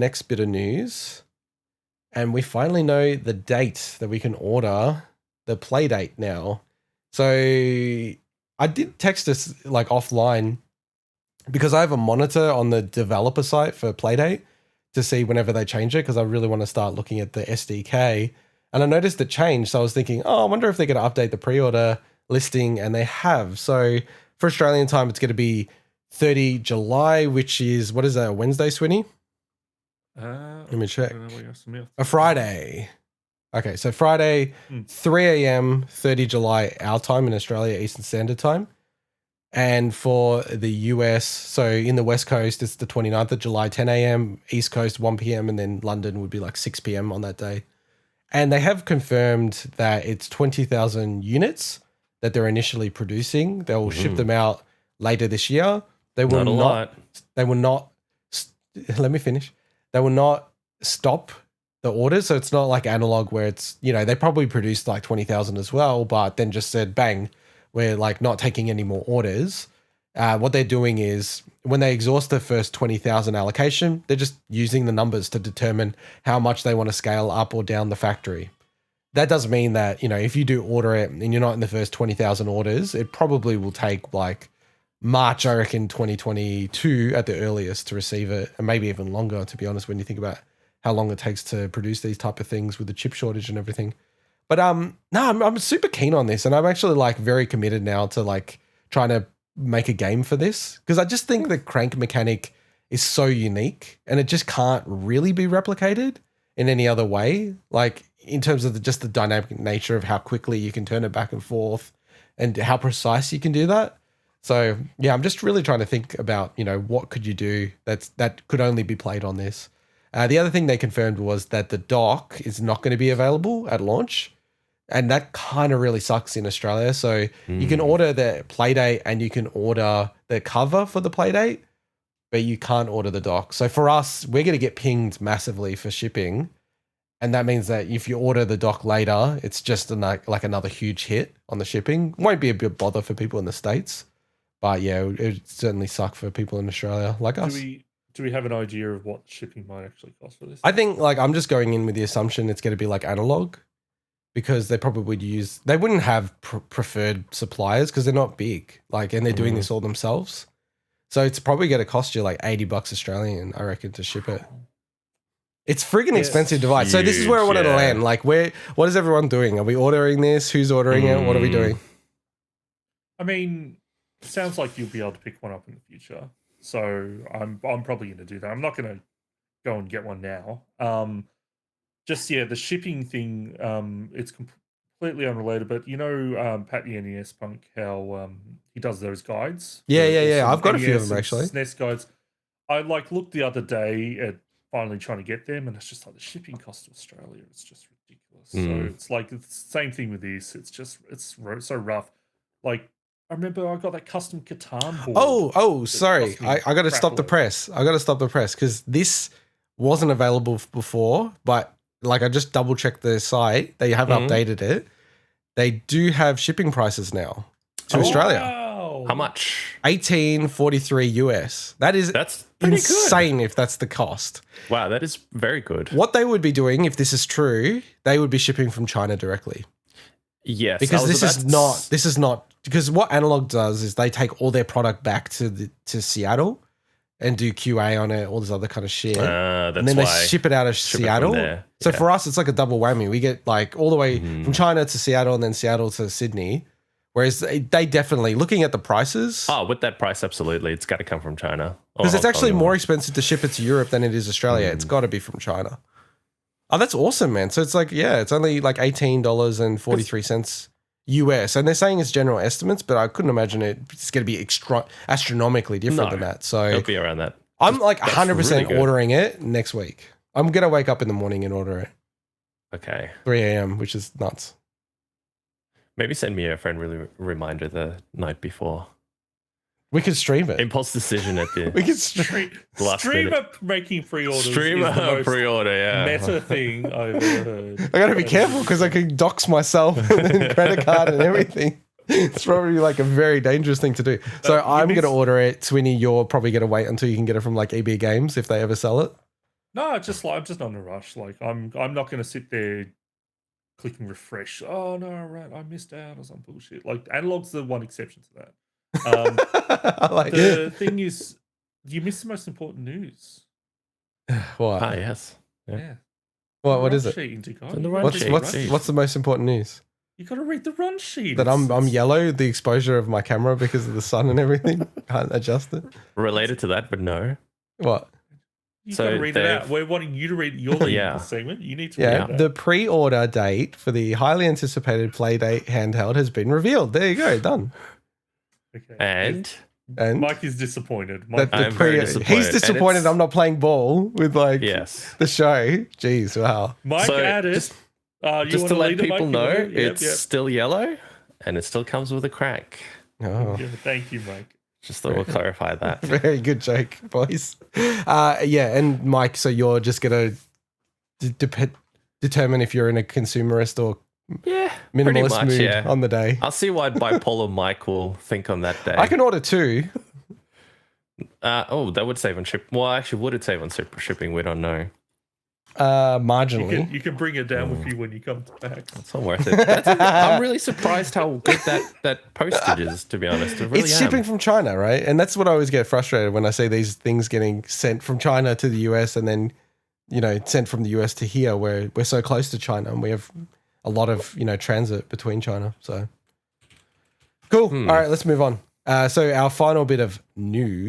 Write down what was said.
next bit of news, and we finally know the date that we can order the Playdate now. So I did text us like offline because I have a monitor on the developer site for Playdate to see whenever they change it, because I really want to start looking at the SDK. And I noticed it changed, so I was thinking, I wonder if they're going to update the pre-order listing, and they have. So for Australian time, it's going to be 30 July, which is, what is that, a Wednesday, Swinny? Let me check. A Friday. Okay, so Friday, 3 a.m., 30 July, our time in Australia, Eastern Standard Time. And for the US, so in the West Coast, it's the 29th of July, 10 a.m., East Coast, 1 p.m., and then London would be like 6 p.m. on that day. And they have confirmed that it's 20,000 units that they're initially producing. They will ship them out later this year. They will not. Let me finish. They will not stop the orders. So it's not like analog where it's, they probably produced like 20,000 as well, but then just said, bang, we're like not taking any more orders. What they're doing is when they exhaust the first 20,000 allocation, they're just using the numbers to determine how much they want to scale up or down the factory. That does mean that, if you do order it and you're not in the first 20,000 orders, it probably will take like March, I reckon 2022 at the earliest to receive it, and maybe even longer, to be honest, when you think about how long it takes to produce these type of things with the chip shortage and everything. But I'm super keen on this, and I'm actually like very committed now to like trying to make a game for this, because I just think the crank mechanic is so unique and it just can't really be replicated in any other way. Like in terms of just the dynamic nature of how quickly you can turn it back and forth and how precise you can do that. So yeah, I'm just really trying to think about, what could you do that could only be played on this. The other thing they confirmed was that the dock is not going to be available at launch. And that kind of really sucks in Australia. So you can order the Playdate and you can order the cover for the Playdate, but you can't order the dock. So for us, we're going to get pinged massively for shipping. And that means that if you order the dock later, it's just like another huge hit on the shipping. Won't be a big bother for people in the States. But yeah, it would certainly suck for people in Australia like us. Do we have an idea of what shipping might actually cost for this? I think I'm just going in with the assumption it's going to be like analog, because they probably would they wouldn't have preferred suppliers because they're not big, and they're doing this all themselves. So it's probably going to cost you like $80 Australian, I reckon, to ship it. It's friggin' expensive device. Huge, so this is where I wanted to land. Like, what is everyone doing? Are we ordering this? Who's ordering it? What are we doing? I mean, sounds like you'll be able to pick one up in the future. So I'm probably going to do that. I'm not going to go and get one now. The shipping thing, it's completely unrelated, but Pat the NES Punk, how he does those guides. Yeah. I've got a few of them actually. SNES guides. I looked the other day at finally trying to get them, and it's just like the shipping cost to Australia. It's just ridiculous. So it's like it's the same thing with this. It's so rough. Like I remember I got that custom Catan board. Oh, sorry. I got to stop the press. Because this wasn't available before, but I just double checked the site. They have updated it. They do have shipping prices now to Australia. Wow. How much? $18.43 US. That's insane good. If that's the cost. Wow, that is very good. What they would be doing, if this is true, they would be shipping from China directly. Yes. Because this is not because what Analog does is they take all their product back to Seattle and do QA on it, all this other kind of shit. And then they ship it out of Seattle. So for us, it's like a double whammy. We get all the way from China to Seattle and then Seattle to Sydney. Whereas they definitely, looking at the prices. Oh, with that price, absolutely. It's got to come from China. Because it's actually more expensive to ship it to Europe than it is Australia. It's got to be from China. Oh, that's awesome, man. So it's it's only like $18.43 US. And they're saying it's general estimates, but I couldn't imagine it's going to be astronomically different than that. So it'll be around that. I'm 100% really ordering it next week. I'm going to wake up in the morning and order it. Okay. 3 a.m., which is nuts. Maybe send me a friendly reminder the night before. We could stream it. Impulse decision at the. We could stream. Streamer making pre-orders. Streamer pre-order, yeah. Meta thing I've ever heard. I got to be careful because I could dox myself and credit card and everything. It's probably a very dangerous thing to do. So I'm going to order it. Swinny, you're probably going to wait until you can get it from EB Games if they ever sell it. No, it's just like I'm just not in a rush. Like I'm not going to sit there clicking refresh. Oh no, right, I missed out or some bullshit. Like analog's the one exception to that. I like The thing is, you missed the most important news. what? Ah, yes. Yeah. Yeah. What The is run it? sheet, Indigo. And the You run gotta What's read sheet, the what's run geez. what's the most important news? You got to read the run sheet. That I'm It's- yellow, the exposure of my camera because of the sun and everything. Can't adjust it. Related to that, but no. What? You So got to read it they've- out. We're wanting you to read your reading Yeah. this segment. You need to Yeah, read that. the pre-order date for the highly anticipated Playdate handheld has been revealed. There you go, done. Okay. And And Mike is disappointed. that Mike, the I'm very He's disappointed. And disappointed it's- I'm not playing ball with like yes. the show. Jeez, wow. Mike So, added. just- You Just to wanna let lead it, people Mike? You know, wanna- Yep, it's yep. still yellow and it still comes with a crack. Oh. Yeah, thank you, Mike. Just thought we'll clarify that. Very good joke, boys. Yeah, and Mike, so you're just gonna determine if you're in a consumerist or Yeah, pretty minimalist much, mood yeah. on the day. I'll see why bipolar Mike will think on that day. I can order two. That would save on ship. Well, actually, would it save on shipping? We don't know. Marginally. You can bring it down with you when you come back. It's not worth it. I'm really surprised how good that postage is, to be honest. I really It's am. shipping from China, right? And that's what I always get frustrated when I see these things getting sent from China to the US and then, sent from the US to here, where we're so close to China and we have a lot of, transit between China. So cool. All right, let's move on. So our final bit of news